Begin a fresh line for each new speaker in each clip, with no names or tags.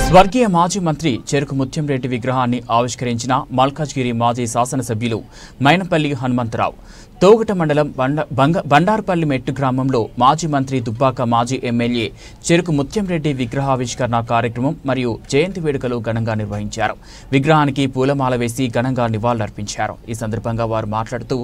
స్వర్గీయ మాజీ మంత్రి చెరుకు ముత్యంరెడ్డి విగ్రహాన్ని ఆవిష్కరించిన మల్కాజ్గిరి మాజీ శాసనసభ్యులు మైనపల్లి హనుమంతరావు. తోగట మండలం బండార్పల్లి మెట్టు గ్రామంలో మాజీ మంత్రి దుబ్బాక మాజీ ఎమ్మెల్యే చెరుకు ముత్యంరెడ్డి విగ్రహావిష్కరణ కార్యక్రమం మరియు జయంతి వేడుకలు ఘనంగా నిర్వహించారు. విగ్రహానికి పూలమాల వేసి ఘనంగా నివాళులర్పించారు. ఈ సందర్భంగా వారు మాట్లాడుతూ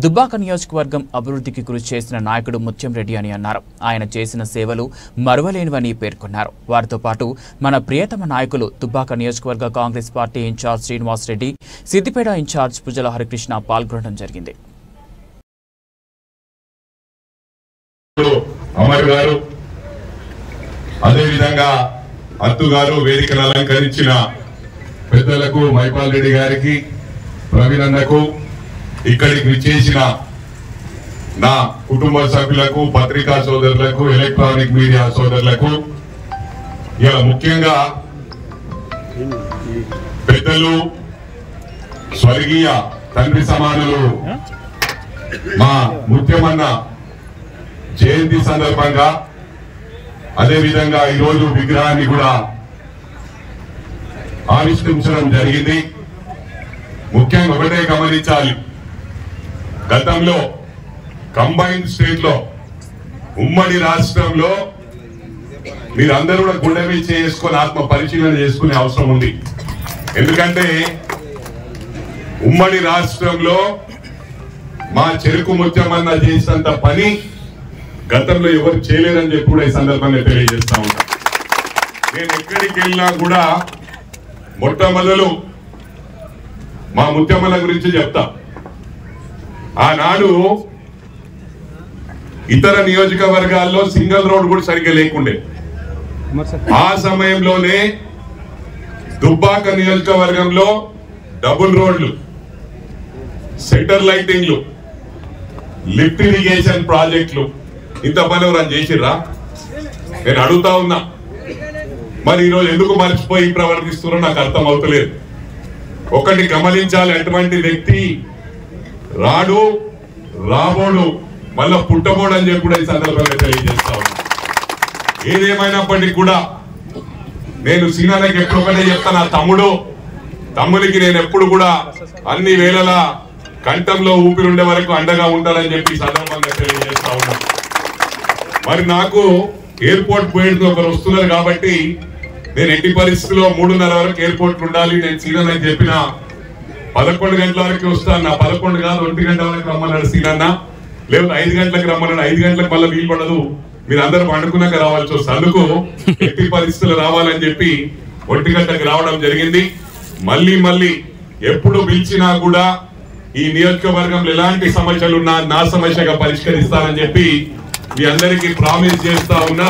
దుబ్బాక నియోజకవర్గం అభివృద్ధికి కృషి చేసిన నాయకుడు ముత్యంరెడ్డి అని అన్నారు. ఆయన చేసిన సేవలు మరువలేనివని పేర్కొన్నారు. వారితో పాటు మన ప్రియతమ నాయకులు దుబ్బాక నియోజకవర్గ Congress party incharge Srinivas Reddy, Siddipet incharge Pujala Harikrishna పాల్గొనడం జరిగింది.
అమర్ గారు, అదేవిధంగా అత్తు గారు, వేదికను అలంకరించిన పెద్దలకు, మైపాల్ రెడ్డి గారికి, ప్రవీణ్ అన్నకు, ఇక్కడికి విచ్చేసిన నా కుటుంబ సభ్యులకు, పత్రికా సోదరులకు, ఎలక్ట్రానిక్ మీడియా సోదరులకు, ఇలా ముఖ్యంగా పెద్దలు, స్వర్గీయ తండ్రి సమానులు మా ముత్యమన్న జయంతి సందర్భంగా, అదేవిధంగా ఈరోజు విగ్రహాన్ని కూడా ఆవిష్కరించడం జరిగింది. ముఖ్యంగా ఒకటే గమనించాలి, గతంలో కంబైన్డ్ స్టేట్ లో, ఉమ్మడి రాష్ట్రంలో మీరందరూ కూడా గుండె మీద చేసుకొని ఆత్మ పరిశీలన చేసుకునే అవసరం ఉంది. ఎందుకంటే ఉమ్మడి రాష్ట్రంలో మా చెరుకు ముత్యమన్న చేసినంత పని గతంలో ఎవరు చేయలేరని చెప్పి కూడా ఈ సందర్భంగా తెలియజేస్తా ఉంటా. నేను ఎక్కడికి వెళ్ళినా కూడా మొట్టమొదలు మా ముత్యమన్న గురించి చెప్తా. ఆనాడు ఇతర నియోజకవర్గాల్లో సింగిల్ రోడ్ కూడా సరిగ్గా లేకుండే. ఆ సమయంలోనే దుబ్బాక నియోజకవర్గంలో డబుల్ రోడ్లు, సెంటర్ లైటింగ్లు, లిఫ్ట్ ఇరిగేషన్ ప్రాజెక్టులు, ఇంత పని ఎవరైనా చేసిర్రా? నేను అడుగుతా ఉన్నా. మరి ఈరోజు ఎందుకు మర్చిపోయి ప్రవర్తిస్తున్నారో నాకు అర్థం అవుతలేదు. ఒకటి గమనించాలి, అటువంటి వ్యక్తి రాడు, రాబోడు, మళ్ళా పుట్టబోడు అని చెప్పి కూడా ఈ సందర్భంగా తెలియజేస్తా ఉన్నా. ఏదేమైనప్పటికీ కూడా నేను సీనానికి ఎప్పుడు ఒకటే చెప్తాను, నా తమ్ముడికి నేను ఎప్పుడు కూడా అన్ని వేళలా కంఠంలో ఊపిరి ఉండే వరకు అండగా ఉంటానని చెప్పి ఈ సందర్భంగా తెలియజేస్తా ఉన్నా. మరి నాకు ఎయిర్పోర్ట్ పోయేది ఒకరు వస్తున్నారు కాబట్టి నేను ఎట్టి పరిస్థితుల్లో 3:30 వరకు ఎయిర్పోర్ట్ ఉండాలి. నేను సీనన్నకి చెప్పిన 11 గంటల వరకు వస్తాను. నా 11 కాదు, 1 గంట వరకు రమ్మన్నాడు సీనన్న. లేకపోతే 5 గంటలకు రమ్మన్నాడు. 5 గంటలకు మళ్ళీ వీలు పడదు, మీరు అందరూ పండుకున్నాక రావాల్సి వస్తుంది. అందుకు ఎట్టి పరిస్థితులు రావాలని చెప్పి 1 గంటకు రావడం జరిగింది. మళ్ళీ ఎప్పుడు పిలిచినా కూడా ఈ నియోజకవర్గంలో ఎలాంటి సమస్యలు ఉన్నా నా సమస్యగా పరిష్కరిస్తానని చెప్పి మీ అందరికీ ప్రామిస్ చేస్తా ఉన్నా.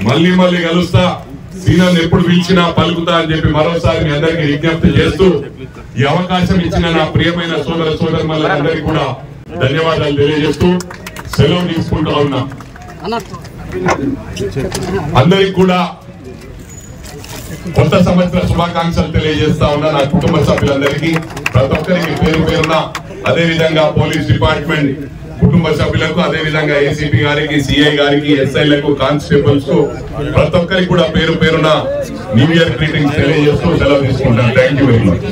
మళ్ళీ కలుస్తా, సీనన్ ఎప్పుడు పిలిచినా పలుకుతా అని చెప్పి మరోసారి మీ అందరికీ విజ్ఞప్తి చేస్తూ, ఈ అవకాశం ఇచ్చిన నా ప్రియమైన సోదరులందరికీ కూడా ధన్యవాదాలు తెలియజేస్తూ సెలవు తీసుకుంటా ఉన్నా. అందరికి కూడా కొత్త సంవత్సర శుభాకాంక్షలు తెలియజేస్తా ఉన్నా. నా కుటుంబ సభ్యులందరికీ, ప్రతి ఒక్కరికి పేరున, అదే విధంగా పోలీస్ డిపార్ట్మెంట్ కుటుంబ సభ్యులకు, అదే విధంగా ఏసీపీ గారికి, సిఐ గారికి, ఎస్ఐలకు, కానిస్టేబుల్స్ కు, ప్రతి ఒక్కరికి కూడా పేరున న్యూ ఇయర్ గ్రీటింగ్స్ తెలియజేస్తూ సెలవు తీసుకుంటాను. Thank you very much.